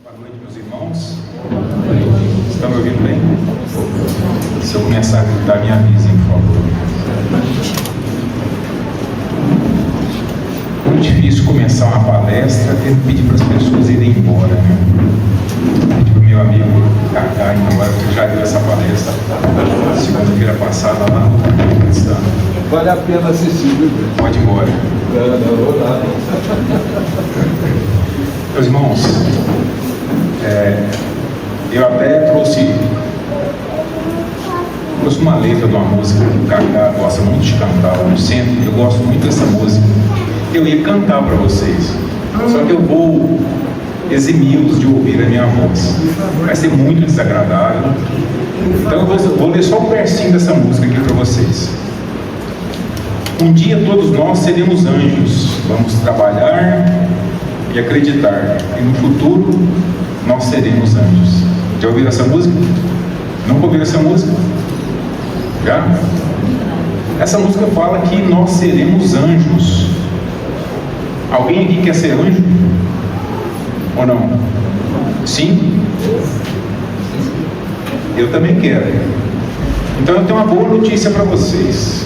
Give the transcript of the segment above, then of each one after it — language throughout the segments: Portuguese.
Boa noite, meus irmãos. Estão me ouvindo bem? Se eu começar a gritar, me avisem, por favor. Muito difícil começar uma palestra tendo que pedir para as pessoas irem embora, né? Pedi para o meu amigo Cacá, então agora você já viu essa palestra segunda-feira passada lá no Cristão. Vale a pena assistir, viu? Pode ir embora. Não. Meus irmãos, eu até trouxe uma letra de uma música que o Cacá gosta muito de cantar lá no centro. Eu gosto muito dessa música. Eu ia cantar para vocês, só que eu vou eximi-los de ouvir a minha voz. Vai ser muito desagradável. Então eu vou ler só um versinho dessa música aqui para vocês. Um dia todos nós seremos anjos. Vamos trabalhar e acreditar. E no futuro nós seremos anjos. Já ouviram essa música? Nunca ouviram essa música? Já? Essa música fala que nós seremos anjos. Alguém aqui quer ser anjo? Ou não? Sim? Eu também quero. Então eu tenho uma boa notícia para vocês.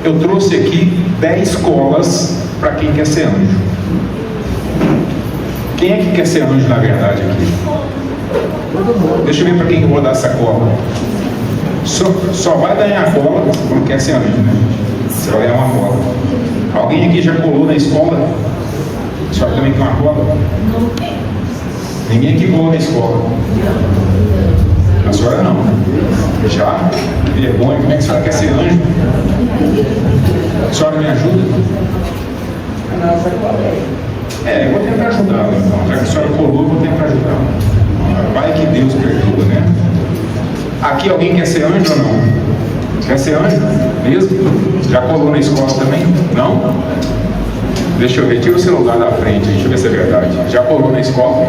Eu trouxe aqui 10 colas para quem quer ser anjo. Quem é que quer ser anjo na verdade aqui? Deixa eu ver para quem eu vou dar essa cola. Só vai ganhar a cola quando quer ser anjo, né? Você vai ganhar uma cola. Alguém aqui já colou na escola? Só também tem uma cola? Ninguém aqui colou na escola. A senhora não. Já? Vergonha, como é que a senhora quer ser anjo? A senhora me ajuda? Eu vou tentar ajudá-la então. Já que a senhora colou, eu vou tentar ajudá-la. Vai que Deus perdoa, né? Aqui alguém quer ser anjo ou não? Quer ser anjo? Mesmo? Já colou na escola também? Não? Deixa eu ver, tira o celular da frente, deixa eu ver se é verdade. Já colou na escola?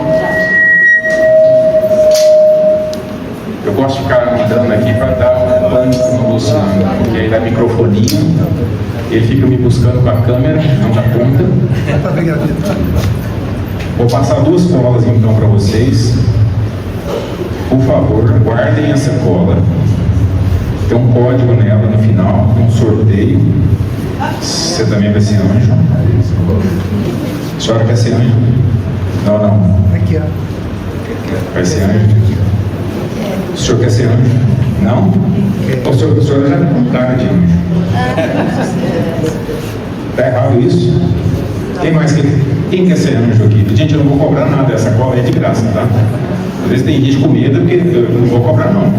Eu gosto de ficar andando aqui para dar um pânico no Luciano, porque aí dá microfonia, ele fica me buscando com a câmera, não dá conta. Vou passar 2 colas então para vocês. Por favor, guardem essa cola. Tem um código nela no final, um sorteio. Você também vai ser anjo? A senhora quer ser anjo? Não. Aqui, ó. Vai ser anjo? O senhor quer ser anjo? Não? O senhor já tem um cara de anjo. Está errado isso? Quem quer ser anjo aqui? Gente, eu não vou cobrar nada, essa cola é de graça, tá? Às vezes tem gente com medo, porque eu não vou cobrar não.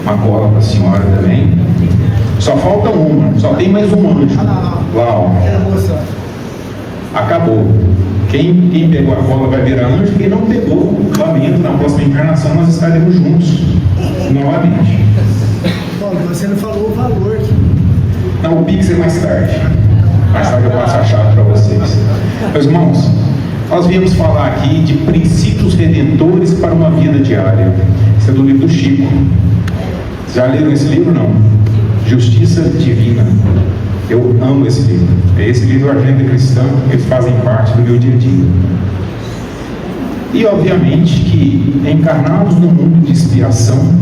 Uma cola para a senhora também. Só falta uma, só tem mais um anjo. Lá, ó. Acabou. Quem pegou a cola vai virar anjo, quem não pegou, lamento, na próxima encarnação nós estaremos juntos novamente. Bom, você não falou o valor. Não, o Pix é mais tarde. Mais tarde eu passo a chave para vocês. Meus irmãos, nós viemos falar aqui de princípios redentores para uma vida diária. Isso é do livro do Chico. Já leram esse livro? Não? Justiça Divina. Eu amo esse livro. Esse livro, Agenda Cristã, eles fazem parte do meu dia a dia. E obviamente que encarnados no mundo de expiação,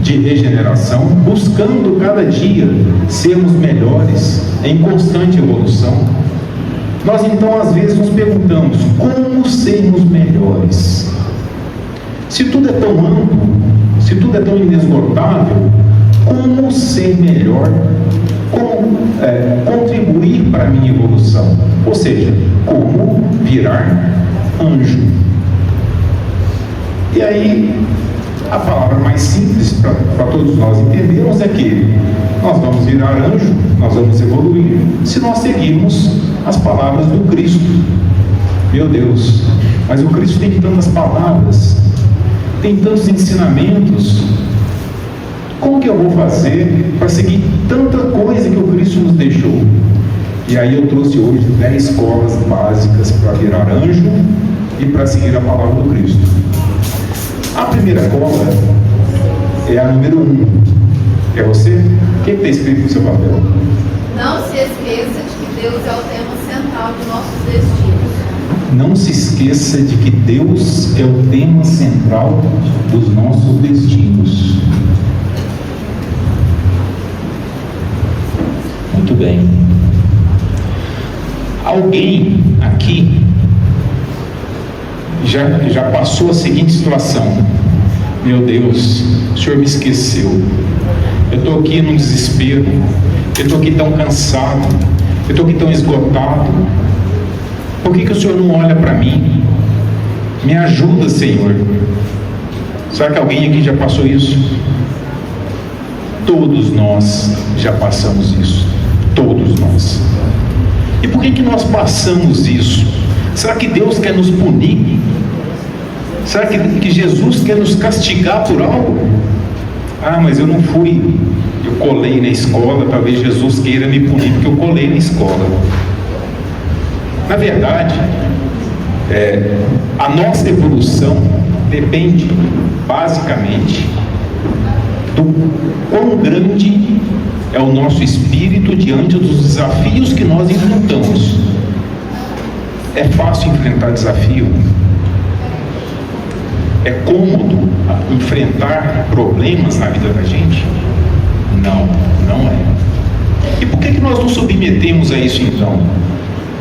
de regeneração, buscando cada dia sermos melhores, em constante evolução, nós então às vezes nos perguntamos como sermos melhores. Se tudo é tão amplo, se tudo é tão inesgotável, como ser melhor? Como contribuir para a minha evolução? Ou seja, como virar anjo? E aí, a palavra mais simples para todos nós entendermos é que nós vamos virar anjo, nós vamos evoluir, se nós seguirmos as palavras do Cristo. Meu Deus, mas o Cristo tem tantas palavras, tem tantos ensinamentos. Como que eu vou fazer para seguir tanta coisa que o Cristo nos deixou? E aí eu trouxe hoje 10 escolas básicas para virar anjo e para seguir a palavra do Cristo. A primeira cola é a número 1. É você? O que está escrito no seu papel? Não se esqueça de que Deus é o tema central de nossos destinos. Não se esqueça de que Deus é o tema central dos nossos destinos. Muito bem. Alguém aqui já passou a seguinte situação: meu Deus, o Senhor me esqueceu. Eu estou aqui num desespero. Eu estou aqui tão cansado. Eu estou aqui tão esgotado. Por que o Senhor não olha para mim? Me ajuda, Senhor. Será que alguém aqui já passou isso? Todos nós já passamos isso. Todos nós. E por que nós passamos isso? Será que Deus quer nos punir? Será que Jesus quer nos castigar por algo? Ah, mas eu não fui, eu colei na escola, talvez Jesus queira me punir porque eu colei na escola. Na verdade, a nossa evolução depende basicamente do quão grande é o nosso espírito diante dos desafios que nós enfrentamos. É fácil enfrentar desafio? É cômodo enfrentar problemas na vida da gente? Não, não é. E por que nós nos submetemos a isso então?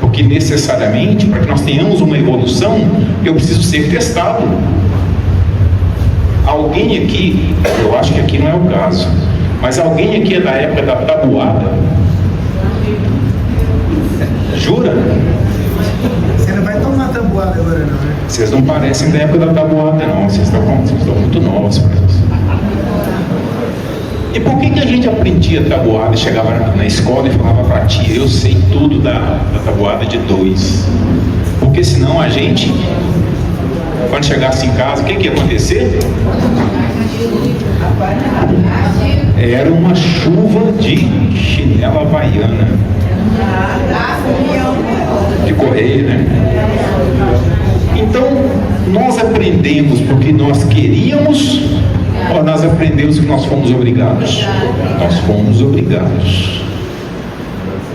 Porque necessariamente, para que nós tenhamos uma evolução, eu preciso ser testado. Alguém aqui, eu acho que aqui não é o caso, mas alguém aqui é da época da tabuada? Jura? Você não vai tomar tabuada agora não, né? Vocês não parecem da época da tabuada não, vocês estão muito novos para isso. E por que a gente aprendia tabuada e chegava na escola e falava para a tia, eu sei tudo da tabuada de 2? Porque senão a gente, quando chegasse em casa, o que ia acontecer? Era uma chuva de chinela havaiana. De correio, né? Então, nós aprendemos porque nós queríamos, ou nós aprendemos que nós fomos obrigados? Nós fomos obrigados.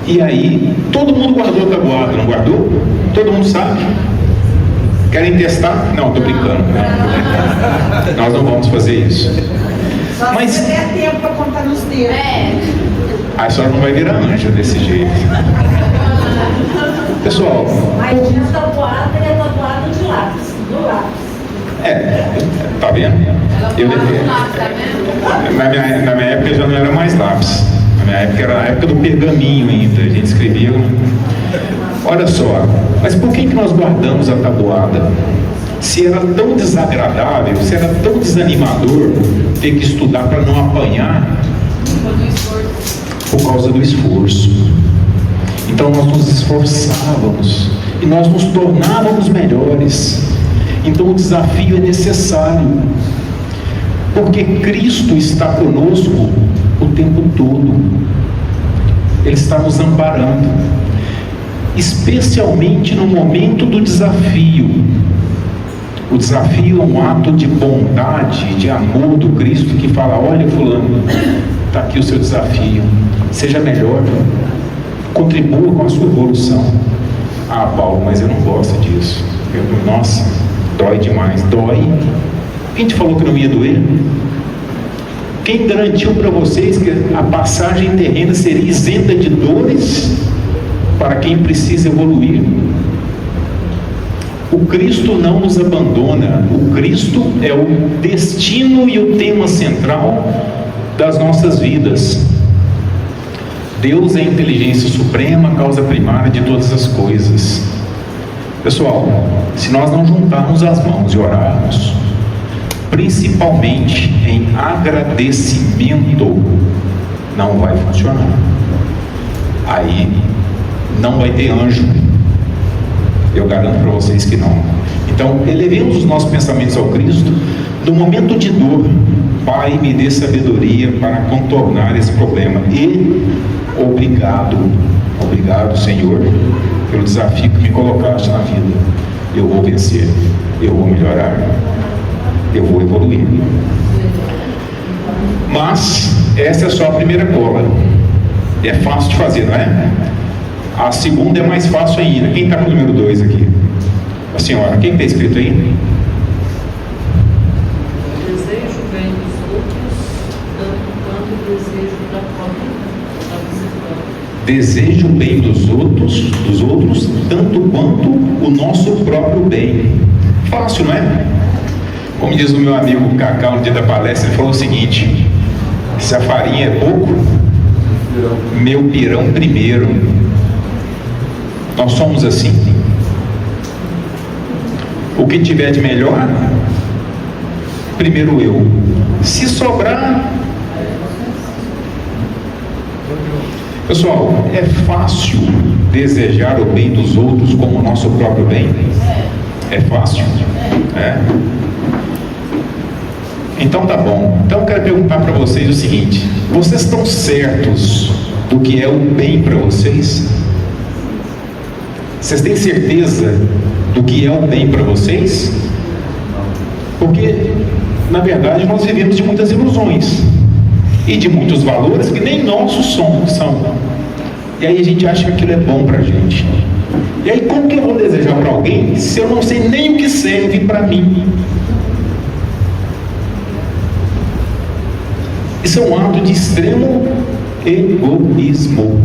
E aí, todo mundo guardou a tabuada, não guardou? Todo mundo sabe? Querem testar? Não, estou brincando. Nós não vamos fazer isso. Mas se der tempo para contar nos dedos. A senhora não vai virar anja desse jeito. Pessoal. Mas a tabuada é tabuada de lápis, do lápis. Tá vendo? Na minha época já não era mais lápis. Na minha época era a época do pergaminho ainda. A gente escrevia. Olha só, mas por que nós guardamos a tabuada? Se era tão desagradável, se era tão desanimador ter que estudar para não apanhar por causa do esforço. Então nós nos esforçávamos e nós nos tornávamos melhores. Então o desafio é necessário, porque Cristo está conosco o tempo todo. Ele está nos amparando, especialmente no momento do desafio. O desafio é um ato de bondade, de amor do Cristo que fala, olha fulano, está aqui o seu desafio, seja melhor, contribua com a sua evolução. Ah, Paulo, mas eu não gosto disso. Nossa, dói demais. Dói? Quem te falou que não ia doer? Quem garantiu para vocês que a passagem terrena seria isenta de dores para quem precisa evoluir? O Cristo não nos abandona. O Cristo é o destino e o tema central das nossas vidas. Deus é a inteligência suprema, a causa primária de todas as coisas. Pessoal, se nós não juntarmos as mãos e orarmos, principalmente em agradecimento, não vai funcionar. Aí não vai ter anjo. Eu garanto para vocês que não. Então, elevemos os nossos pensamentos ao Cristo. No momento de dor, Pai, me dê sabedoria para contornar esse problema. E obrigado, Senhor, pelo desafio que me colocaste na vida. Eu vou vencer, eu vou melhorar, eu vou evoluir. Mas essa é só a primeira cola. É fácil de fazer, não é? A segunda é mais fácil ainda. Quem está com o número 2 aqui? A senhora, o que está escrito aí? Desejo o bem dos outros, tanto quanto o desejo da própria vida. Desejo o bem dos outros, tanto quanto o nosso próprio bem. Fácil, não é? Como diz o meu amigo Cacau no dia da palestra, ele falou o seguinte: se a farinha é pouco, meu pirão primeiro. Nós somos assim. O que tiver de melhor, primeiro eu. Se sobrar, pessoal, é fácil desejar o bem dos outros como o nosso próprio bem? É fácil? É. Então tá bom. Então eu quero perguntar para vocês o seguinte: vocês estão certos do que é o bem para vocês? Vocês têm certeza do que é o bem para vocês? Porque, na verdade, nós vivemos de muitas ilusões e de muitos valores que nem nossos são. E aí a gente acha que aquilo é bom para a gente. E aí como que eu vou desejar para alguém se eu não sei nem o que serve para mim? Isso é um ato de extremo egoísmo.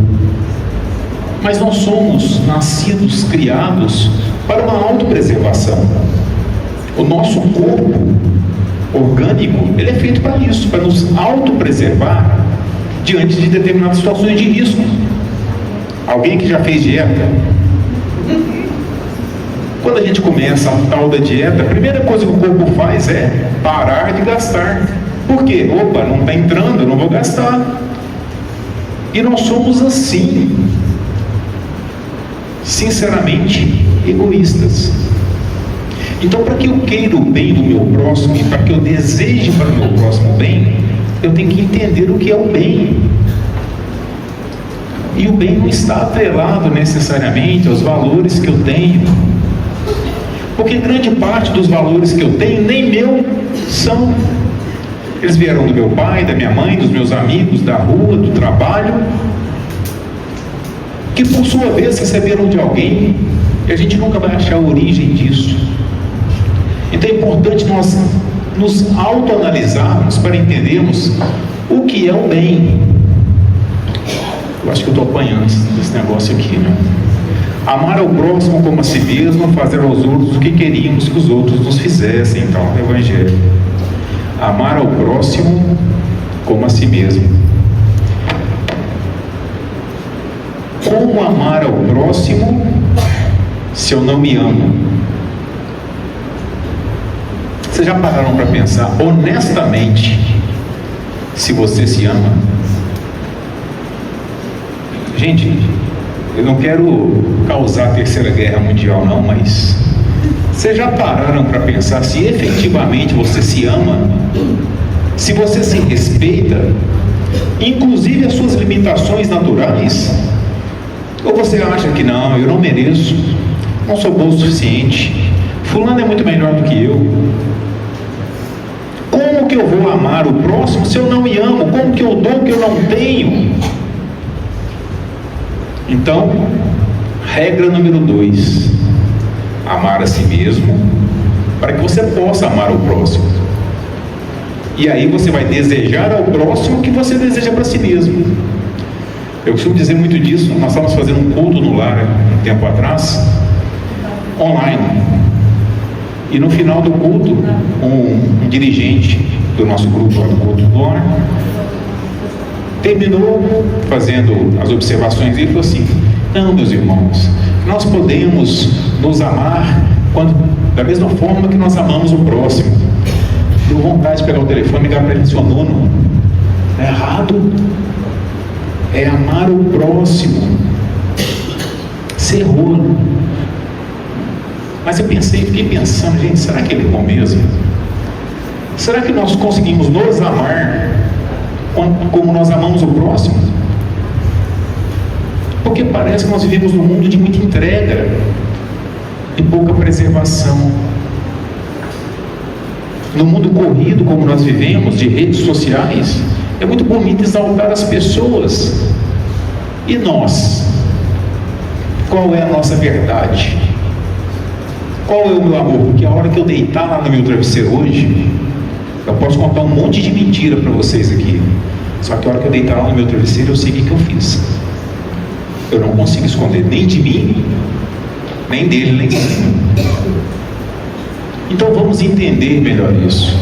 Mas nós somos nascidos, criados para uma autopreservação. O nosso corpo orgânico, ele é feito para isso, para nos autopreservar diante de determinadas situações de risco. Alguém que já fez dieta? Quando a gente começa a tal da dieta, a primeira coisa que o corpo faz é parar de gastar. Por quê? Opa, não está entrando, eu não vou gastar. E nós somos assim, sinceramente egoístas. Então, para que eu queira o bem do meu próximo e para que eu deseje para o meu próximo bem, eu tenho que entender o que é o bem. E o bem não está atrelado necessariamente aos valores que eu tenho, porque grande parte dos valores que eu tenho nem meu são. Eles vieram do meu pai, da minha mãe, dos meus amigos, da rua, do trabalho, que por sua vez receberam de alguém, e a gente nunca vai achar a origem disso. Então é importante nós nos autoanalisarmos para entendermos o que é o bem. Eu acho que eu estou apanhando esse negócio aqui, né? Amar ao próximo como a si mesmo, fazer aos outros o que queríamos que os outros nos fizessem. Então, o Evangelho. Amar ao próximo como a si mesmo. Como amar ao próximo se eu não me amo? Vocês já pararam para pensar honestamente se você se ama? Gente, eu não quero causar a terceira guerra mundial não, mas vocês já pararam para pensar se efetivamente você se ama? Se você se respeita, inclusive as suas limitações naturais? Ou você acha que não, eu não mereço, não sou bom o suficiente, fulano é muito melhor do que eu? Como que eu vou amar o próximo se eu não me amo? Como que eu dou o que eu não tenho? Então, regra número 2, amar a si mesmo, para que você possa amar o próximo. E aí você vai desejar ao próximo o que você deseja para si mesmo. Eu costumo dizer muito disso. Nós estávamos fazendo um culto no lar um tempo atrás, online, e no final do culto um dirigente do nosso grupo do culto do lar terminou fazendo as observações e falou assim: não, meus irmãos, nós podemos nos amar da mesma forma que nós amamos o próximo. Deu vontade de pegar o telefone e ligar para ele: seu nono, é errado, é amar o próximo. Você errou. Mas eu fiquei pensando, gente, será que ele errou mesmo? Será que nós conseguimos nos amar como nós amamos o próximo? Porque parece que nós vivemos num mundo de muita entrega e pouca preservação. No mundo corrido como nós vivemos, de redes sociais, é muito bonito exaltar as pessoas. E nós? Qual é a nossa verdade? Qual é o meu amor? Porque a hora que eu deitar lá no meu travesseiro hoje, eu posso contar um monte de mentira para vocês aqui. Só que a hora que eu deitar lá no meu travesseiro, eu sei o que eu fiz. Eu não consigo esconder nem de mim, nem dele, nem de mim. Então vamos entender melhor isso.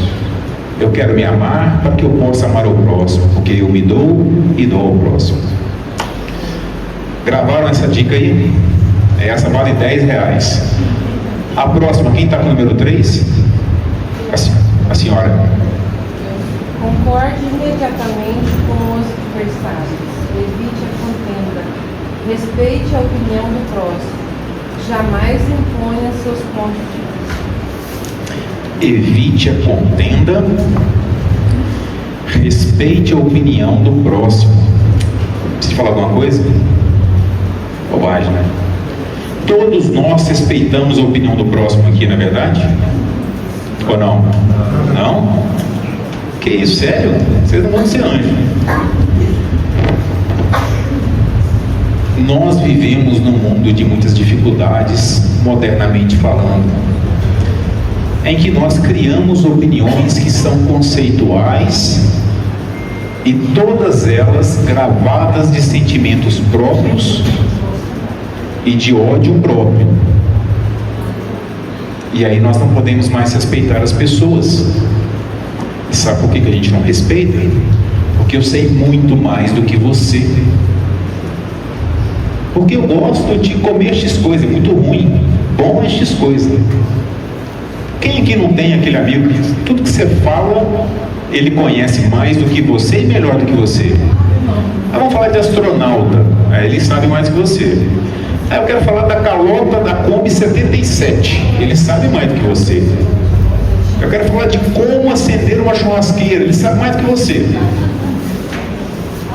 Eu quero me amar para que eu possa amar o próximo, porque eu me dou e dou ao próximo. Gravaram essa dica aí? Essa vale R$10. A próxima, quem está com o número 3? A senhora. Concorde imediatamente com os adversários, evite a contenda, respeite a opinião do próximo, jamais imponha seus pontos de vista. Evite a contenda, respeite a opinião do próximo. Precisa falar alguma coisa? Bobagem, né? Todos nós respeitamos a opinião do próximo aqui, não é verdade? Ou não? Não? Que isso, sério? Vocês não vão ser anjo. Nós vivemos num mundo de muitas dificuldades, modernamente falando, em que nós criamos opiniões que são conceituais e todas elas gravadas de sentimentos próprios e de ódio próprio. E aí nós não podemos mais respeitar as pessoas. E sabe por que a gente não respeita? Porque eu sei muito mais do que você. Porque eu gosto de comer X coisa, é muito ruim. Bom é X coisa. Quem aqui não tem aquele amigo que tudo que você fala, ele conhece mais do que você e melhor do que você? Vamos falar de astronauta, ele sabe mais do que você. Eu quero falar da calota da Kombi 77, ele sabe mais do que você. Eu quero falar de como acender uma churrasqueira, ele sabe mais do que você.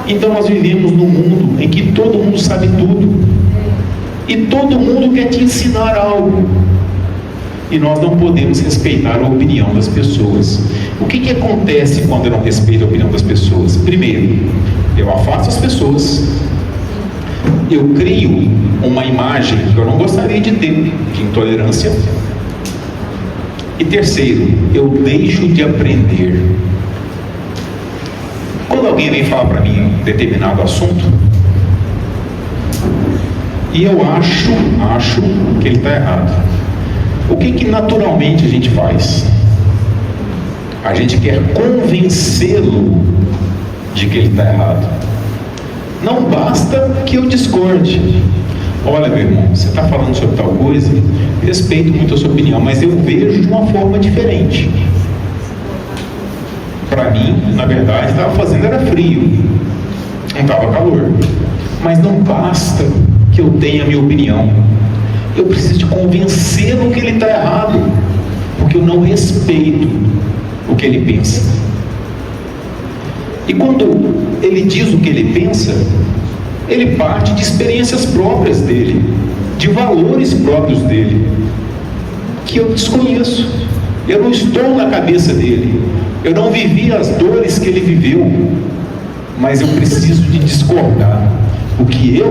Então nós vivemos num mundo em que todo mundo sabe tudo e todo mundo quer te ensinar algo, e nós não podemos respeitar a opinião das pessoas. O que acontece quando eu não respeito a opinião das pessoas? Primeiro, eu afasto as pessoas, eu crio uma imagem que eu não gostaria de ter, de intolerância. E terceiro, eu deixo de aprender. Quando alguém vem falar para mim um determinado assunto, e eu acho que ele está errado, o que naturalmente a gente faz? A gente quer convencê-lo de que ele está errado. Não basta que eu discorde. Olha, meu irmão, você está falando sobre tal coisa, respeito muito a sua opinião, mas eu vejo de uma forma diferente. Para mim, na verdade, estava fazendo era frio, não estava calor. Mas não basta que eu tenha a minha opinião. Eu preciso de convencê-lo que ele está errado, porque eu não respeito o que ele pensa. E quando ele diz o que ele pensa, ele parte de experiências próprias dele, de valores próprios dele, que eu desconheço. Eu não estou na cabeça dele, eu não vivi as dores que ele viveu, mas eu preciso de discordar, porque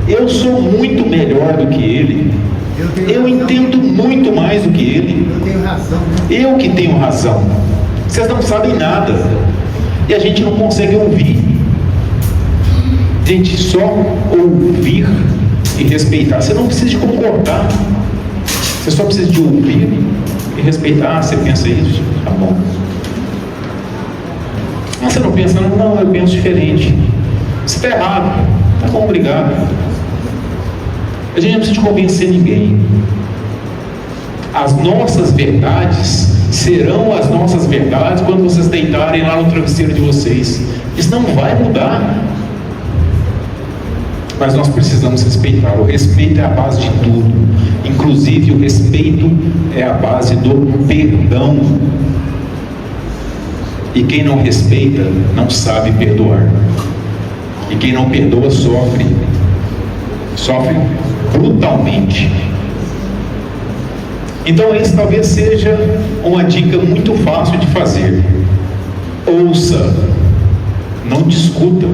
eu sou muito melhor do que ele, eu entendo muito mais do que ele, Eu tenho razão. eu que tenho razão, vocês não sabem nada, e a gente não consegue ouvir. Gente, só ouvir e respeitar. Você não precisa de concordar, você só precisa de ouvir e respeitar. Ah, você pensa isso? Tá bom. Mas você não pensa, não, eu penso diferente. Você está errado. Tá bom, obrigado. A gente não precisa de convencer ninguém. As nossas verdades serão as nossas verdades quando vocês deitarem lá no travesseiro de vocês. Isso não vai mudar. Mas nós precisamos respeitar. O respeito é a base de tudo. Inclusive o respeito é a base do perdão. E quem não respeita não sabe perdoar. E quem não perdoa sofre brutalmente. Então esse talvez seja uma dica muito fácil de fazer. Ouça, não discuta.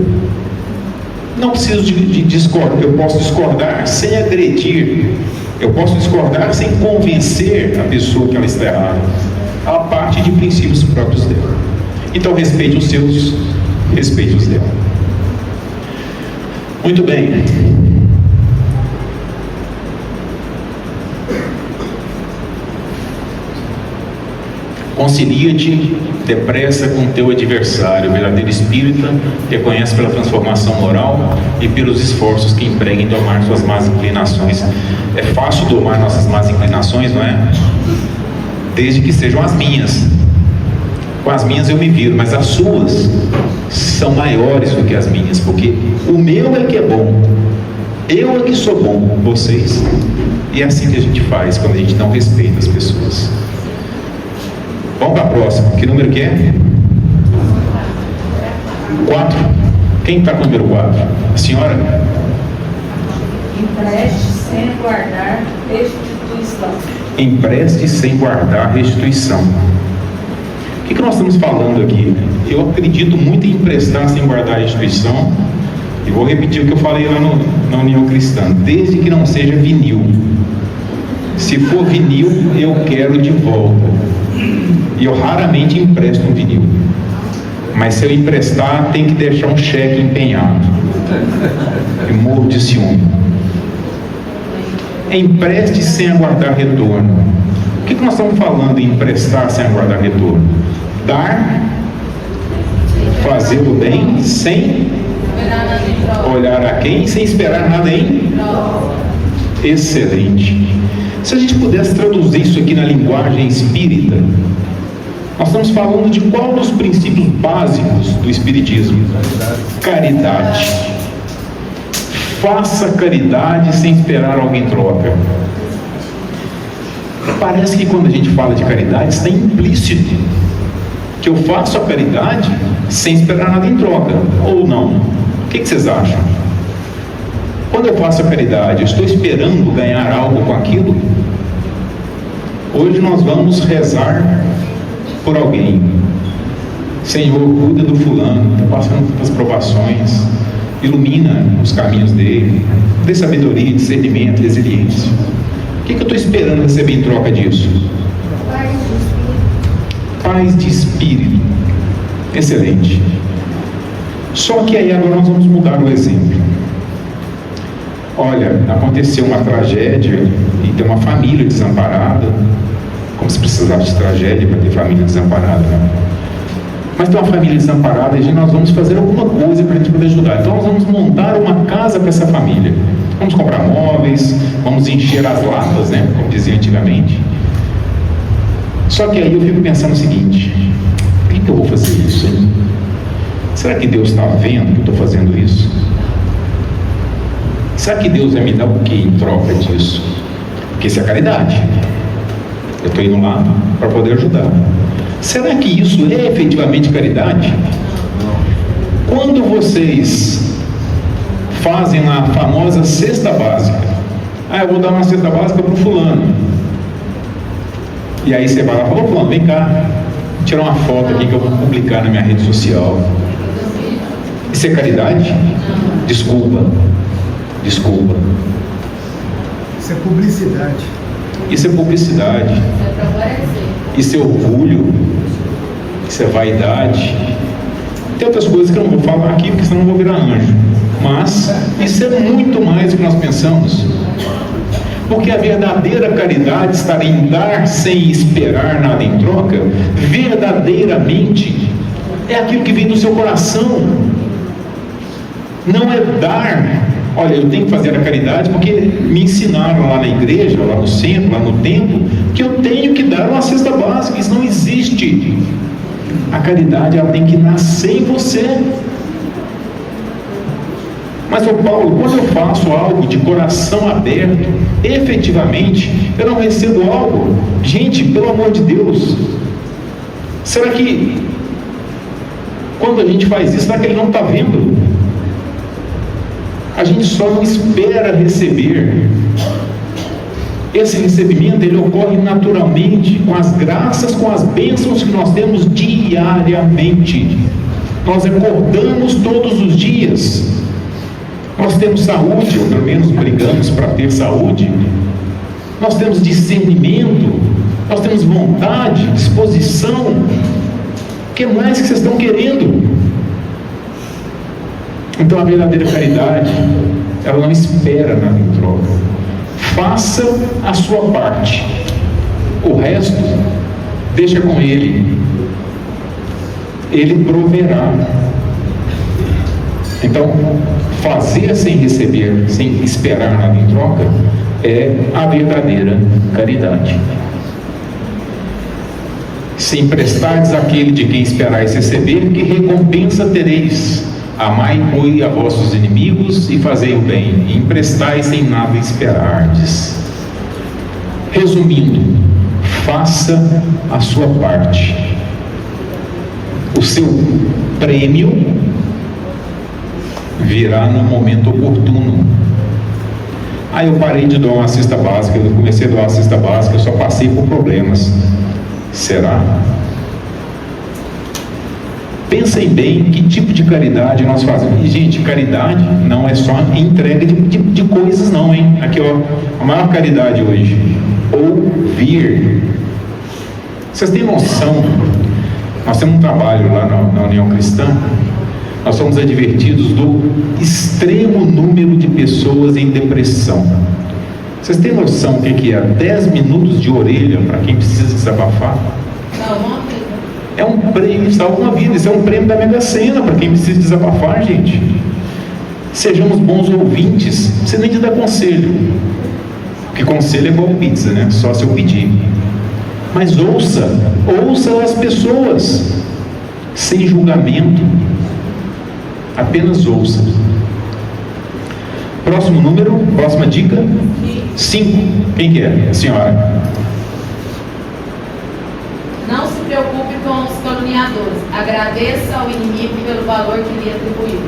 Não preciso de discordar, eu posso discordar sem agredir, Eu posso discordar sem convencer a pessoa que ela está errada. Ela parte de princípios próprios dela. Então respeite os seus, respeite os dela. Muito bem. Concilia-te depressa com teu adversário. O verdadeiro espírita te conhece pela transformação moral e pelos esforços que emprega em domar suas más inclinações. É fácil domar nossas más inclinações, não é? Desde que sejam as minhas. Com as minhas eu me viro, mas as suas são maiores do que as minhas, porque o meu é que é bom, eu é que sou bom, vocês. E é assim que a gente faz quando a gente não respeita as pessoas. Vamos para a próxima. Que número que é? 4. Quem está com o número 4? A senhora? Empreste sem guardar restituição. Empreste sem guardar restituição. O que nós estamos falando aqui? Eu acredito muito em emprestar sem guardar restituição. E vou repetir o que eu falei lá na União Cristã. Desde que não seja vinil. Se for vinil, eu quero de volta. E eu raramente empresto um vinil. Mas se eu emprestar, tem que deixar um cheque empenhado. Eu morro de ciúme. Empreste sem aguardar retorno. O que nós estamos falando em emprestar sem aguardar retorno? Dar, fazer o bem sem olhar a quem, sem esperar nada em excelente. Se a gente pudesse traduzir isso aqui na linguagem espírita, nós estamos falando de qual dos princípios básicos do espiritismo? Caridade. Faça caridade sem esperar algo em troca. Parece que quando a gente fala de caridade está implícito que eu faço a caridade sem esperar nada em troca, ou não? O que vocês acham? Quando eu faço a caridade, eu estou esperando ganhar algo com aquilo? Hoje nós vamos rezar por alguém. Senhor, cuida do fulano, está passando pelas provações, ilumina os caminhos dele, dê sabedoria, discernimento, resiliência. O que eu estou esperando receber em troca disso? Paz de espírito. Excelente. Só que aí agora nós vamos mudar o exemplo. Olha, aconteceu uma tragédia e tem uma família desamparada. Como se precisava de tragédia para ter família desamparada, né? Mas tem uma família desamparada e nós vamos fazer alguma coisa para a gente poder ajudar. Então nós vamos montar uma casa para essa família. Vamos comprar móveis, vamos encher as latas, né? Como dizia antigamente. Só que aí eu fico pensando o seguinte: por que eu vou fazer isso, hein? Será que Deus está vendo que eu estou fazendo isso? Será que Deus vai me dar o que em troca disso? Porque isso é caridade. Eu estou indo lá para poder ajudar. Será que isso é efetivamente caridade? Quando vocês fazem a famosa cesta básica, eu vou dar uma cesta básica para o fulano. E aí você vai lá e fala: ô fulano, vem cá, tirar uma foto aqui que eu vou publicar na minha rede social. Isso é caridade? Desculpa. Isso é publicidade. Isso é publicidade. Isso é orgulho. Isso é vaidade. Tem outras coisas que eu não vou falar aqui, porque senão eu vou virar anjo. Mas isso é muito mais do que nós pensamos. Porque a verdadeira caridade está em dar sem esperar nada em troca. Verdadeiramente é aquilo que vem do seu coração. Não é dar. Olha, eu tenho que fazer a caridade porque me ensinaram lá na igreja, lá no centro, lá no templo, que eu tenho que dar uma cesta básica. Isso não existe. A caridade, ela tem que nascer em você. Mas, ô Paulo, quando eu faço algo de coração aberto, efetivamente, eu não recebo algo. Gente, pelo amor de Deus, será que quando a gente faz isso, será que ele não está vendo? A gente só não espera receber. Esse recebimento, ele ocorre naturalmente com as graças, com as bênçãos que nós temos diariamente. Nós acordamos todos os dias. Nós temos saúde, ou pelo menos brigamos para ter saúde. nós temos discernimento, nós temos vontade, disposição. O que mais que vocês estão querendo? Então a verdadeira caridade, ela não espera nada em troca. Faça a sua parte, o resto deixa com Ele, Ele proverá. Então, fazer sem receber, sem esperar nada em troca, é a verdadeira caridade. Se emprestardes àquele de quem esperais receber, que recompensa tereis? Amai, pois, a vossos inimigos e fazei o bem, e emprestai sem nada esperardes. Resumindo, faça a sua parte. O seu prêmio virá no momento oportuno. Eu parei de doar uma cesta básica, eu comecei a doar uma cesta básica, eu só passei por problemas. Será? Pensem bem que tipo de caridade nós fazemos. E, gente, caridade não é só entrega de coisas, não, hein? Aqui, ó, a maior caridade hoje: ouvir. Vocês têm noção? Nós temos um trabalho lá na União Cristã. Nós somos advertidos do extremo número de pessoas em depressão. Vocês têm noção o que é 10 minutos de orelha para quem precisa desabafar? É um prêmio, salva uma vida. Isso é um prêmio da Mega Sena para quem precisa desabafar, gente. Sejamos bons ouvintes. Você nem te dá conselho, porque conselho é igual pizza, né? Só se eu pedir. Mas ouça as pessoas, sem julgamento. Apenas ouça. Próximo número, próxima dica. 5. Quem que é? A senhora. Não se preocupe com os caluniadores. Agradeça ao inimigo pelo valor que lhe atribuiu.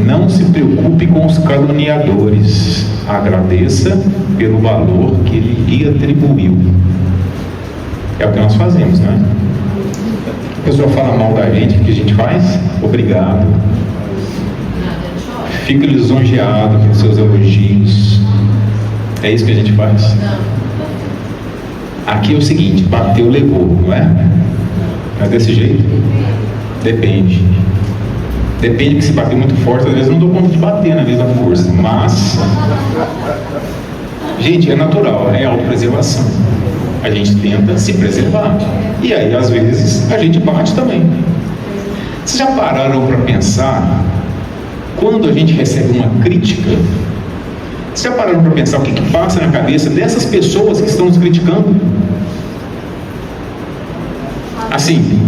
Não se preocupe com os caluniadores. Agradeça pelo valor que ele lhe atribuiu. É o que nós fazemos, né? A pessoa fala mal da gente, o que a gente faz? Obrigado. Fica lisonjeado com seus elogios. É isso que a gente faz? Aqui é o seguinte: bateu, levou, não é? Não é desse jeito? Depende. Depende, que se bater muito forte, às vezes não dou conta de bater na mesma força. Mas, gente, é natural, é autopreservação. A gente tenta se preservar. E aí, às vezes, a gente bate também. Vocês já pararam para pensar, quando a gente recebe uma crítica, vocês já pararam para pensar o que passa na cabeça dessas pessoas que estão nos criticando? Assim,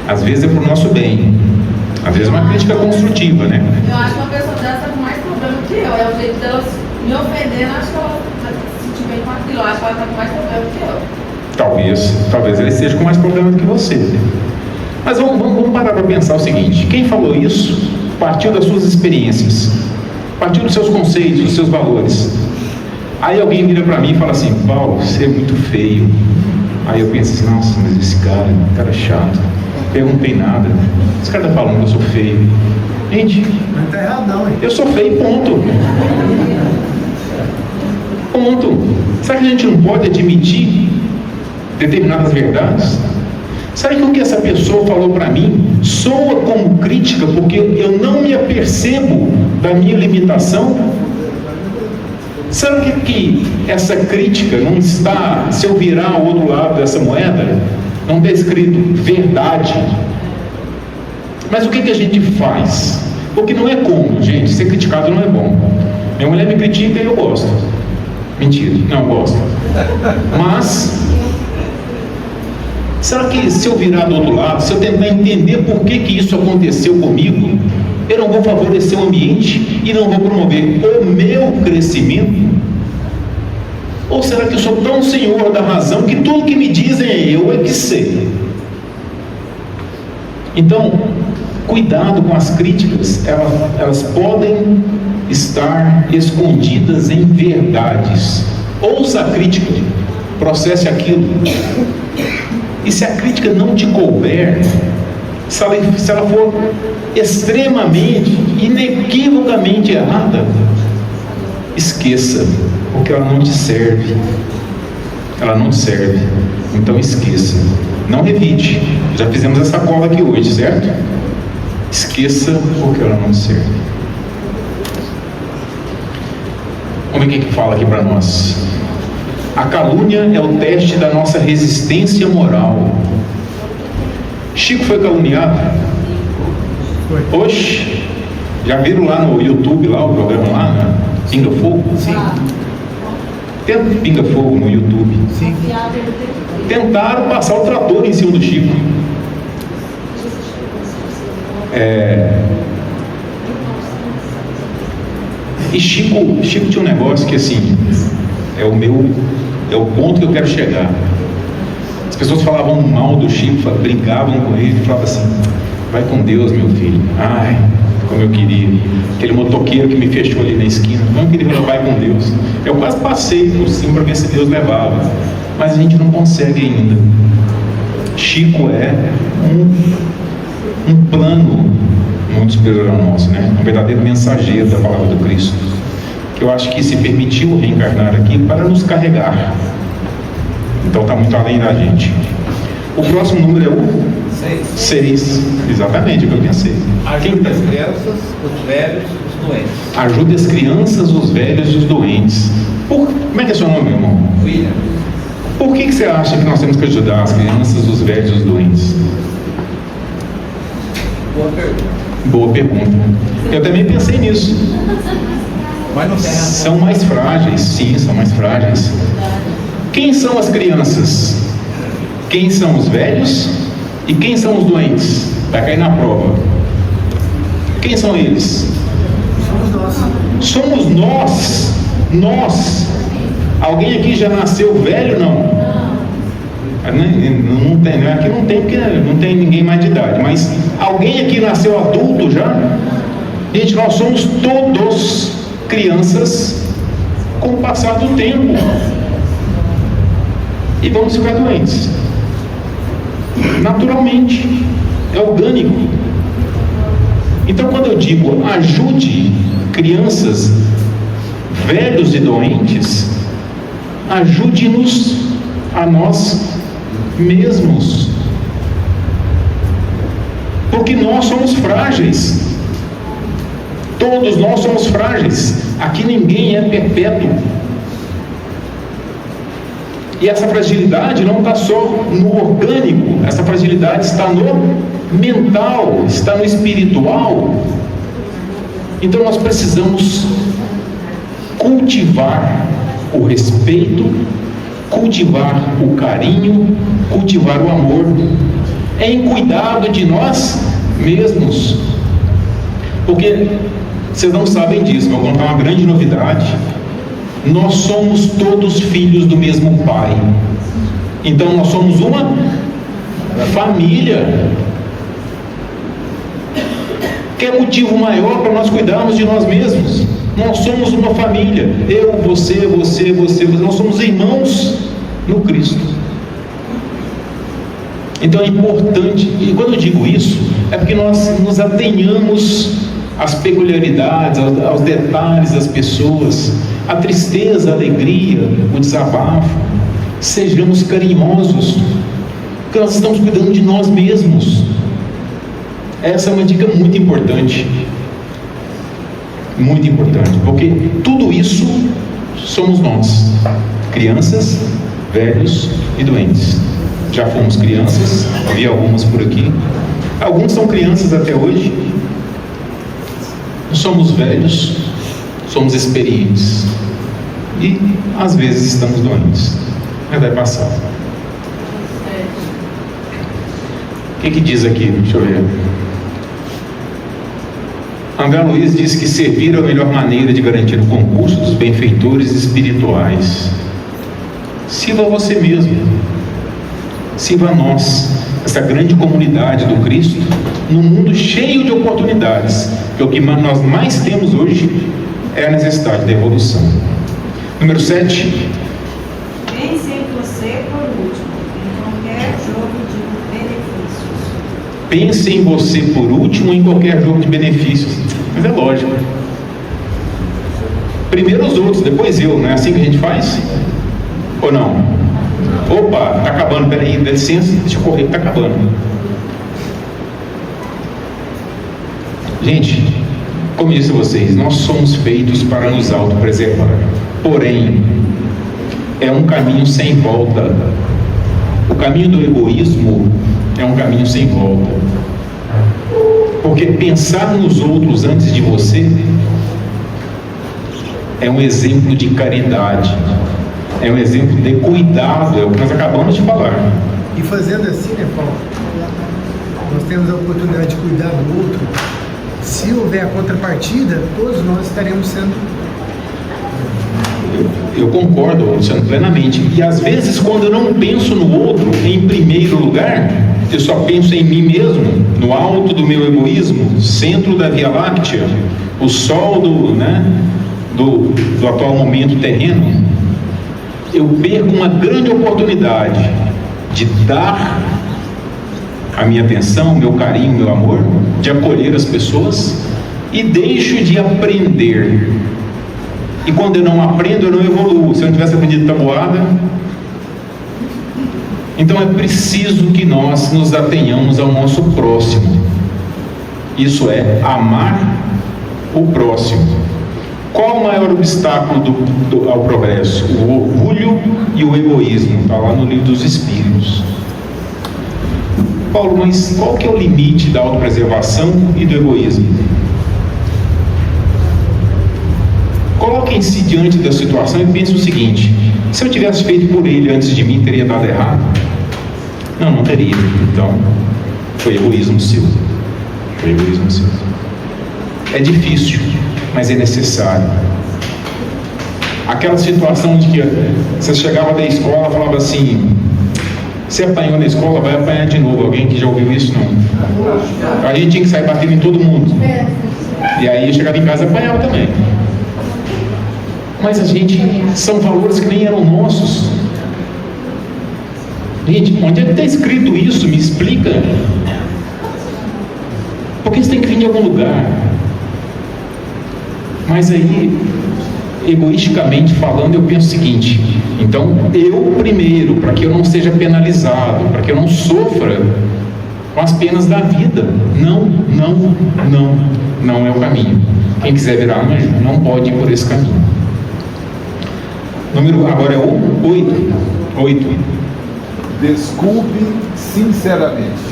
às vezes é para o nosso bem. Às vezes é uma crítica construtiva, né? Eu acho que uma pessoa dessa com mais problema que eu. É o jeito dela me ofender, acho que ela se tiver com aquilo. Eu acho que ela está com mais problema que eu. Talvez ele esteja com mais problema do que você. Mas vamos parar para pensar o seguinte: quem falou isso partiu das suas experiências, partiu dos seus conceitos, dos seus valores. Aí alguém vira para mim e fala assim: Paulo, você é muito feio. Aí eu penso assim: nossa, mas esse cara é chato, não perguntei nada, esse cara está falando que eu sou feio. Gente, Não está errado não, hein? eu sou feio, ponto. Será que a gente não pode admitir determinadas verdades? Será que o que essa pessoa falou para mim soa como crítica porque eu não me apercebo da minha limitação? Será que essa crítica não está, se eu virar ao outro lado dessa moeda, não está escrito verdade? Mas o que a gente faz? Porque não é cômodo, gente, ser criticado não é bom. Minha mulher me critica e eu gosto. Mentira, não gosto. Mas, será que se eu virar do outro lado, se eu tentar entender por que isso aconteceu comigo, eu não vou favorecer o ambiente e não vou promover o meu crescimento? Ou será que eu sou tão senhor da razão que tudo que me dizem eu é que sei? Então, cuidado com as críticas, elas podem estar escondidas em verdades. Ouça a crítica, processe aquilo. E se a crítica não te couber, se ela for extremamente, inequivocamente errada, esqueça, porque ela não te serve. Ela não te serve. Então esqueça. Não revide. Já fizemos essa cola aqui hoje, certo? Esqueça, porque ela não te serve. Vamos ver o que fala aqui para nós. A calúnia é o teste da nossa resistência moral. Chico foi caluniado? Foi. Oxe, já viram lá no YouTube, lá o programa lá, né? Pinga Fogo? Sim. Tem Pinga Fogo no YouTube. Sim. Tentaram passar o trator em cima do Chico. E Chico tinha um negócio que assim, é o ponto que eu quero chegar. As pessoas falavam mal do Chico, brigavam com ele, falavam assim: vai com Deus, meu filho. Ai, como eu queria. Aquele motoqueiro que me fechou ali na esquina, não queria falar, vai com Deus. Eu quase passei por cima para ver se Deus levava, mas a gente não consegue ainda. Chico é um plano muito superior ao nosso, né? Um verdadeiro mensageiro da palavra do Cristo, que eu acho que se permitiu reencarnar aqui para nos carregar. Então está muito além da gente. O próximo número é o 6. Exatamente, o que eu pensei. Ajude as crianças, os velhos e os doentes. Ajude as crianças, os velhos e os doentes. Como é que é seu nome, meu irmão? William. Por que você acha que nós temos que ajudar as crianças, os velhos e os doentes? Boa pergunta. Boa pergunta. Eu também pensei nisso. Mas não tem razão. São mais frágeis, sim, são mais frágeis. Quem são as crianças? Quem são os velhos? E quem são os doentes? Vai cair na prova. Quem são eles? Somos nós. Somos nós. Nós. Alguém aqui já nasceu velho? Não. Não tem, aqui não tem, porque não tem ninguém mais de idade. Mas alguém aqui nasceu adulto já? Gente, nós somos todos crianças com o passar do tempo. E vamos ficar doentes. Naturalmente. É orgânico. Então, quando eu digo ajude crianças, velhos e doentes, ajude-nos a nós mesmos. Porque nós somos frágeis. Todos nós somos frágeis. Aqui ninguém é perpétuo. E essa fragilidade não está só no orgânico, essa fragilidade está no mental, está no espiritual. Então nós precisamos cultivar o respeito, cultivar o carinho, cultivar o amor, em cuidado de nós mesmos. Porque vocês não sabem disso, vou contar uma grande novidade. Nós somos todos filhos do mesmo Pai. Então nós somos uma família. Quer motivo maior para nós cuidarmos de nós mesmos? Nós somos uma família. Eu, você. Nós somos irmãos no Cristo. Então é importante, e quando eu digo isso, é porque nós nos atenhamos às peculiaridades, aos detalhes das pessoas, a tristeza, a alegria, o desabafo. Sejamos carinhosos, porque nós estamos cuidando de nós mesmos. Essa é uma dica muito importante. Muito importante, porque tudo isso somos nós, crianças, velhos e doentes. Já fomos crianças, vi algumas por aqui. Alguns são crianças até hoje. Somos velhos, somos experientes e às vezes estamos doentes, mas vai passar. O que diz aqui? Deixa eu ver. André Luiz diz que servir é a melhor maneira de garantir o concurso dos benfeitores espirituais. Sirva você mesmo, sirva a nós, essa grande comunidade do Cristo, num mundo cheio de oportunidades, que o que nós mais temos hoje é a necessidade da evolução. Número 7. Pense em você por último, em qualquer jogo de benefícios. Pense em você por último em qualquer jogo de benefícios. Mas é lógico. Primeiro os outros, depois eu, não é assim que a gente faz? Ou não? Opa, tá acabando, peraí, dá licença, deixa eu correr, tá acabando. Gente, como eu disse a vocês, nós somos feitos para nos autopreservar. Porém, é um caminho sem volta. O caminho do egoísmo é um caminho sem volta. Porque pensar nos outros antes de você é um exemplo de caridade, é um exemplo de cuidado, é o que nós acabamos de falar. E fazendo assim, né, Paulo? Nós temos a oportunidade de cuidar do outro. Se houver a contrapartida, todos nós estaremos sendo... Eu concordo, Luciano, plenamente. E às vezes, quando eu não penso no outro em primeiro lugar, eu só penso em mim mesmo, no alto do meu egoísmo, centro da Via Láctea, o sol do atual momento terreno, eu perco uma grande oportunidade de dar a minha atenção, meu carinho, meu amor, de acolher as pessoas, e deixo de aprender. E quando eu não aprendo, eu não evoluo. Se eu não tivesse aprendido tabuada, então é preciso que nós nos atenhamos ao nosso próximo. Isso é amar o próximo. Qual o maior obstáculo ao progresso? O orgulho e o egoísmo. Está lá no Livro dos Espíritos. Paulo, mas qual que é o limite da autopreservação e do egoísmo? Coloquem-se diante da situação e pensem o seguinte: se eu tivesse feito por ele antes de mim, teria dado errado? Não teria. Então, foi egoísmo seu. Foi egoísmo seu. É difícil, mas é necessário. Aquela situação de que você chegava da escola e falava assim: você apanhou na escola, vai apanhar de novo. Alguém que já ouviu isso? Não. A gente tinha que sair batendo em todo mundo. E aí eu chegava em casa e apanhava também. Mas são valores que nem eram nossos. Gente, onde é que está escrito isso? Me explica. Porque isso tem que vir de algum lugar. Mas aí, egoisticamente falando, eu penso o seguinte: então eu primeiro, para que eu não seja penalizado, para que eu não sofra com as penas da vida. Não é o caminho. Quem quiser virar anjo não pode ir por esse caminho. Número agora é o 8. Desculpe sinceramente.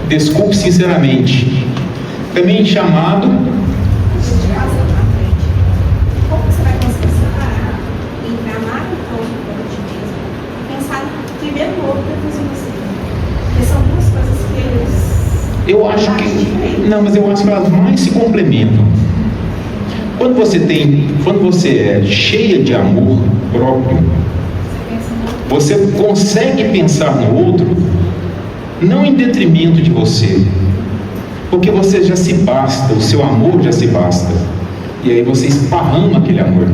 Desculpe sinceramente. Também chamado... Como você vai conseguir separar entre amar o próximo por ti mesmo e pensar primeiro no outro, depois em você? Porque são duas coisas que eles... Eu acho que elas mais se complementam. Quando você é cheia de amor próprio, você consegue pensar no outro, não em detrimento de você, porque você já se basta, o seu amor já se basta, e aí você esparrama aquele amor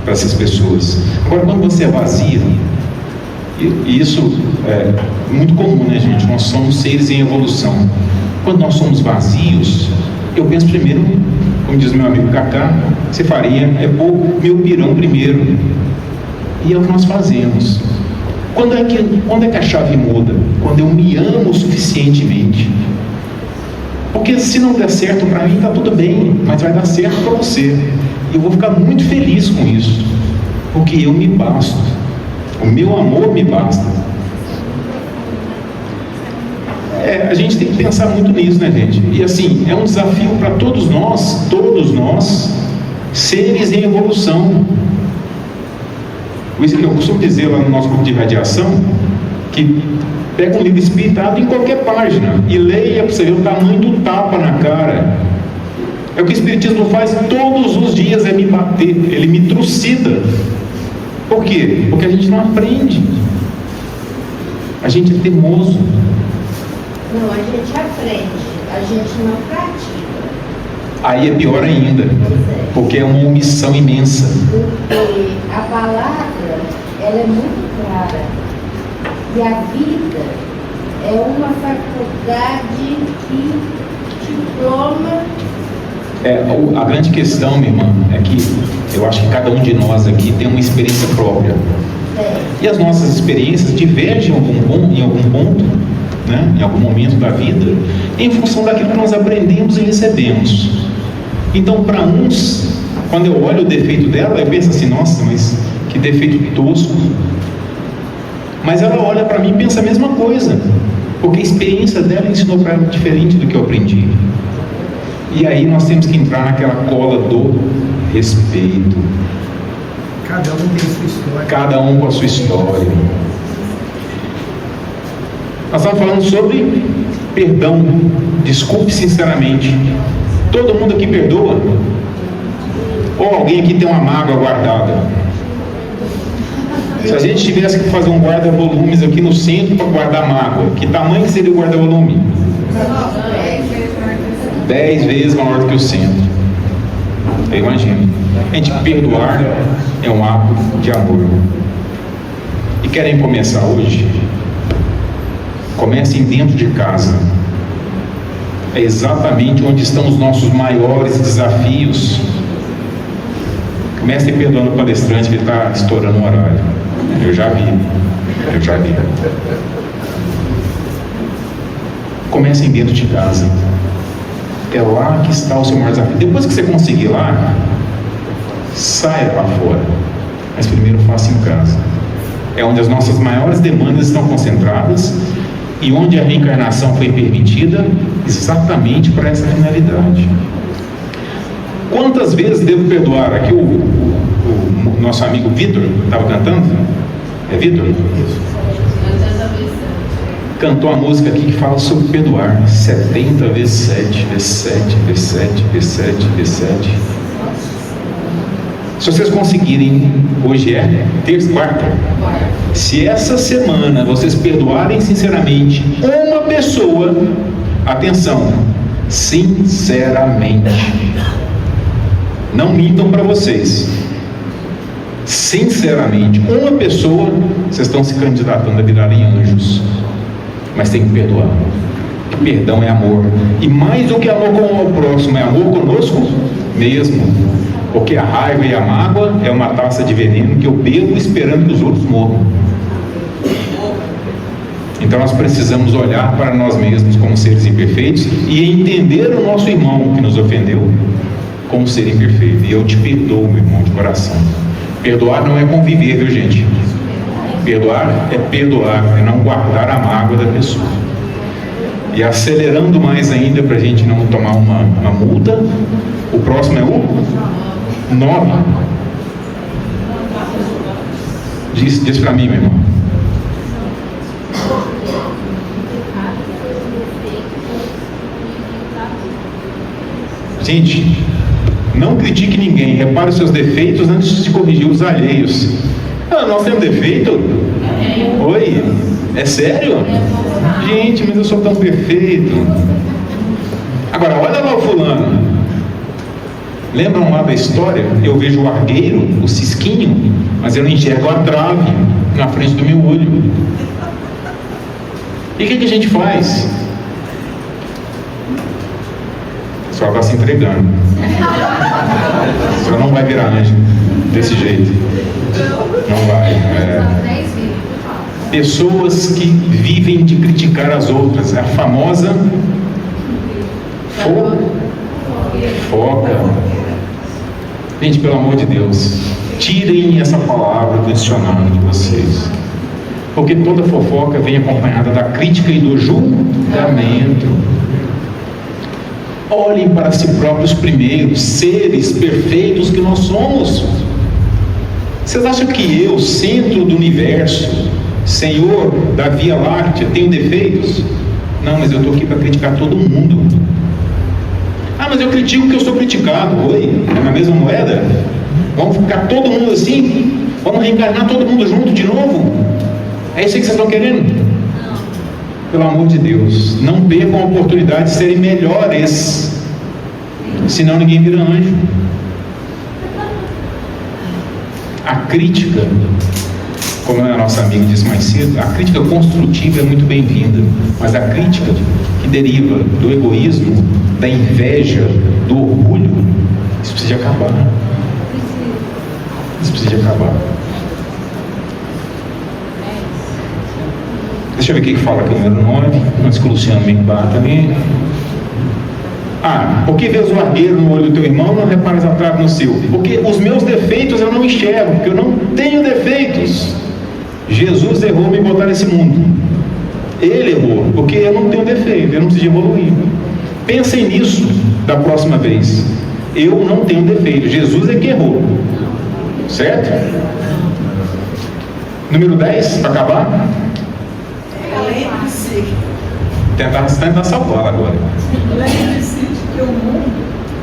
para essas pessoas. Agora, quando você é vazio, e isso é muito comum, né, gente? Nós somos seres em evolução. Quando nós somos vazios, eu penso primeiro, como diz meu amigo Cacá, você faria pôr meu pirão primeiro. E é o que nós fazemos. Quando é que a chave muda? Quando eu me amo suficientemente. Porque se não der certo para mim, está tudo bem, mas vai dar certo para você. E eu vou ficar muito feliz com isso, porque eu me basto. O meu amor me basta. A gente tem que pensar muito nisso, né, gente? E assim, é um desafio para todos nós, seres em evolução. Eu costumo dizer lá no nosso grupo de radiação que pega um livro espírita em qualquer página e leia para você ver o tamanho do tapa na cara. É o que o espiritismo faz todos os dias, é me bater, ele me trucida. Por quê? Porque a gente não aprende. A gente é teimoso. Não, a gente aprende, a gente não pratica. Aí é pior ainda, porque é uma omissão imensa. Porque a palavra, ela é muito clara. E a vida é uma faculdade que te toma A grande questão, minha irmã, é que eu acho que cada um de nós aqui tem uma experiência própria. E as nossas experiências divergem em algum ponto, né, em algum momento da vida, em função daquilo que nós aprendemos e recebemos. Então, para uns, quando eu olho o defeito dela, eu penso assim, nossa, mas que defeito tosco. Mas ela olha para mim e pensa a mesma coisa, porque a experiência dela ensinou para ela diferente do que eu aprendi. E aí nós temos que entrar naquela cola do respeito. Cada um tem sua história. Cada um com a sua história. Nós estamos falando sobre perdão. Desculpe sinceramente. Todo mundo aqui perdoa? Ou alguém aqui tem uma mágoa guardada? Se a gente tivesse que fazer um guarda-volumes aqui no centro para guardar mágoa, que tamanho seria o guarda-volume? 10 vezes maior do que o centro. Eu imagino. A gente perdoar é um ato de amor. E querem começar hoje? Comecem dentro de casa. É exatamente onde estão os nossos maiores desafios. Comecem perdoando o palestrante que está estourando o horário. Eu já vi. Comecem dentro de casa. É lá que está o seu maior desafio. Depois que você conseguir lá, saia lá fora. Mas primeiro faça em casa. É onde as nossas maiores demandas estão concentradas e onde a reencarnação foi permitida exatamente para essa finalidade. Quantas vezes devo perdoar? Aqui o nosso amigo Vitor estava cantando. É Vitor? Cantou a música aqui que fala sobre perdoar. 70 vezes 7, vezes 7, vezes 7, vezes 7, vezes 7. Se vocês conseguirem, hoje é quarta. Se essa semana vocês perdoarem sinceramente uma pessoa, atenção, sinceramente, não mintam para vocês, sinceramente, uma pessoa, vocês estão se candidatando a virarem anjos, mas tem que perdoar. Perdão é amor, e mais do que amor com o próximo, é amor conosco mesmo. Porque a raiva e a mágoa é uma taça de veneno que eu bebo esperando que os outros morram. Então nós precisamos olhar para nós mesmos como seres imperfeitos e entender o nosso irmão que nos ofendeu como ser imperfeito. E eu te perdoo, meu irmão, de coração. Perdoar não é conviver, viu, gente? Perdoar, é não guardar a mágoa da pessoa. E acelerando mais ainda para a gente não tomar uma multa, o próximo é o 9. Diz para mim, meu irmão. Gente, não critique ninguém. Repare os seus defeitos antes de corrigir os alheios. Nós temos defeito? Oi? É sério? Gente, mas eu sou tão perfeito. Agora, olha lá o fulano. Lembram lá da história? Eu vejo o argueiro, o cisquinho, mas eu não enxergo a trave na frente do meu olho. E o que a gente faz? Só está se entregando. Só não vai virar anjo desse jeito. Não vai. Pessoas que vivem de criticar as outras. A famosa foca. Gente, pelo amor de Deus, tirem essa palavra do dicionário de vocês. Porque toda fofoca vem acompanhada da crítica e do julgamento. Olhem para si próprios primeiro, seres perfeitos que nós somos. Vocês acham que eu, centro do universo, Senhor da Via Láctea, tenho defeitos? Não, mas eu estou aqui para criticar todo mundo. Mas eu critico porque eu sou criticado. Oi? É na mesma moeda? Vamos ficar todo mundo assim? Vamos reencarnar todo mundo junto de novo? É isso aí que vocês estão querendo? Não. Pelo amor de Deus, não percam a oportunidade de serem melhores, senão ninguém vira anjo. A crítica Como a nossa amiga disse mais cedo, a crítica construtiva é muito bem-vinda, mas a crítica que deriva do egoísmo, da inveja, do orgulho, isso precisa de acabar. Isso precisa de acabar. Deixa eu ver o que fala aqui o número 9, antes que o Luciano me bata também. Por que vês o argueiro no olho do teu irmão, não reparas a trave no seu? Porque os meus defeitos eu não enxergo, porque eu não tenho defeitos. Jesus errou me botar nesse mundo. Ele errou, porque eu não tenho defeito, eu não preciso evoluir. Pensem nisso da próxima vez. Eu não tenho defeito, Jesus é que errou. Certo? Número 10, para acabar. Lembre-se. Tentar salvá-la agora. Lembre-se de que o mundo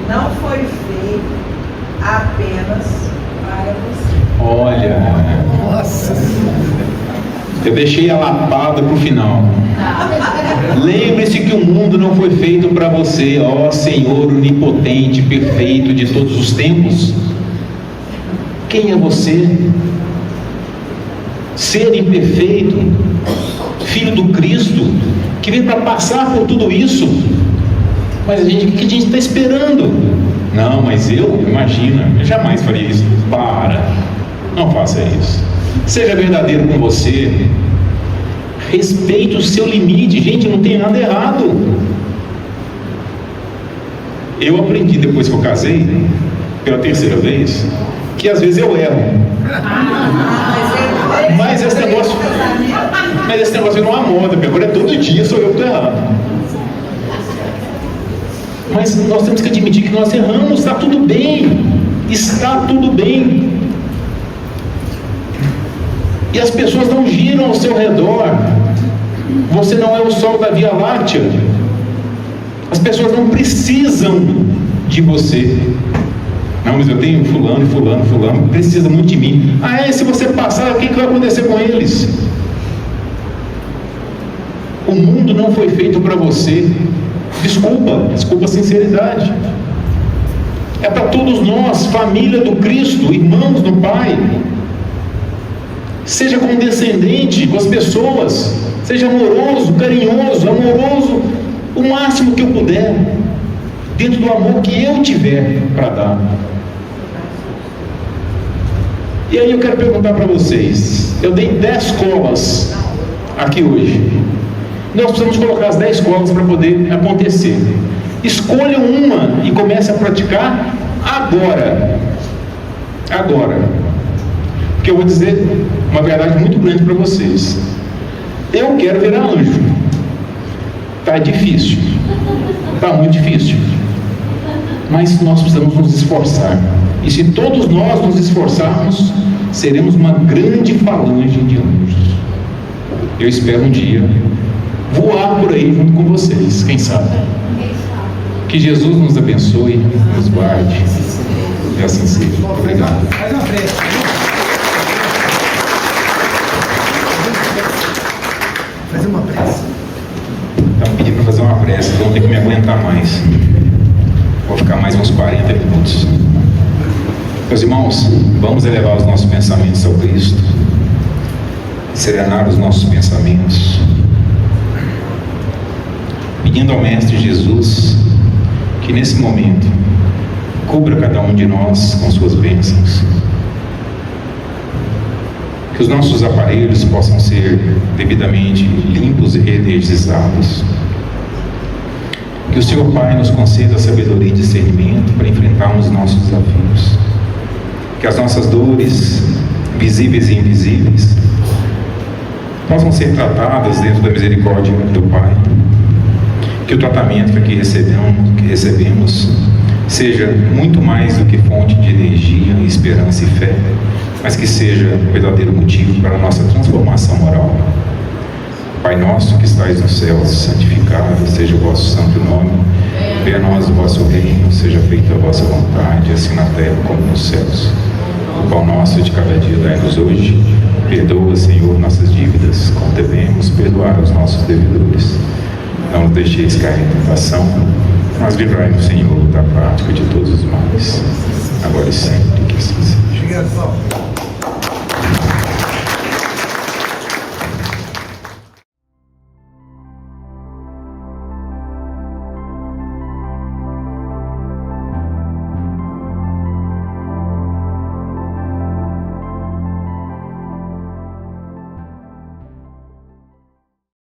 não foi feito apenas para você. Olha. Nossa. Eu deixei a lapada para o final. Lembre-se que o mundo não foi feito para você, ó Senhor onipotente, perfeito de todos os tempos. Quem é você? Ser imperfeito, filho do Cristo, que veio para passar por tudo isso. Mas o que a gente está esperando? Não, mas imagina, eu jamais faria isso. Não faça isso. Seja verdadeiro com você. Respeite o seu limite. Gente, não tem nada errado. Eu aprendi depois que eu casei, pela terceira vez, que às vezes eu erro. Mas esse negócio virou uma moda, porque agora é todo dia sou eu que estou errado. Mas nós temos que admitir que nós erramos. Está tudo bem. Está tudo bem. E as pessoas não giram ao seu redor. Você não é o sol da Via Láctea. As pessoas não precisam de você. Não, mas eu tenho fulano, precisa muito de mim. Se você passar, o que vai acontecer com eles? O mundo não foi feito para você. Desculpa a sinceridade. É para todos nós, família do Cristo, irmãos do Pai. Seja condescendente com as pessoas, seja amoroso, carinhoso, o máximo que eu puder, dentro do amor que eu tiver para dar. E aí eu quero perguntar para vocês, eu dei 10 escolas aqui hoje. Nós precisamos colocar as 10 escolas para poder acontecer. Escolha uma e comece a praticar agora. Porque eu vou dizer uma verdade muito grande para vocês. Eu quero virar anjo. Está difícil. Está muito difícil. Mas nós precisamos nos esforçar. E se todos nós nos esforçarmos, seremos uma grande falange de anjos. Eu espero um dia voar por aí junto com vocês, quem sabe? Que Jesus nos abençoe, nos guarde. E assim seja. Obrigado. Faz uma prece. Fazer uma prece. Estão pedindo para fazer uma prece, vão ter que me aguentar mais. Vou ficar mais uns 40 minutos. Meus irmãos, vamos elevar os nossos pensamentos ao Cristo, serenar os nossos pensamentos, pedindo ao Mestre Jesus que nesse momento cubra cada um de nós com suas bênçãos, que os nossos aparelhos possam ser devidamente limpos e energizados, que o Senhor Pai nos conceda sabedoria e discernimento para enfrentarmos os nossos desafios, que as nossas dores, visíveis e invisíveis, possam ser tratadas dentro da misericórdia do Pai, que o tratamento que aqui recebemos seja muito mais do que fonte de energia, esperança e fé, mas que seja o verdadeiro motivo para a nossa transformação moral. Pai nosso que estais nos céus, santificado seja o vosso santo nome. Venha a nós o vosso reino, seja feita a vossa vontade, assim na terra como nos céus. O pão nosso de cada dia dai-nos hoje. Perdoa, Senhor, nossas dívidas, como devemos perdoar os nossos devedores. Não nos deixeis cair em tentação, mas livrai-nos, Senhor, da prática de todos os males. Agora e sempre, que assim seja. Obrigado, Paulo.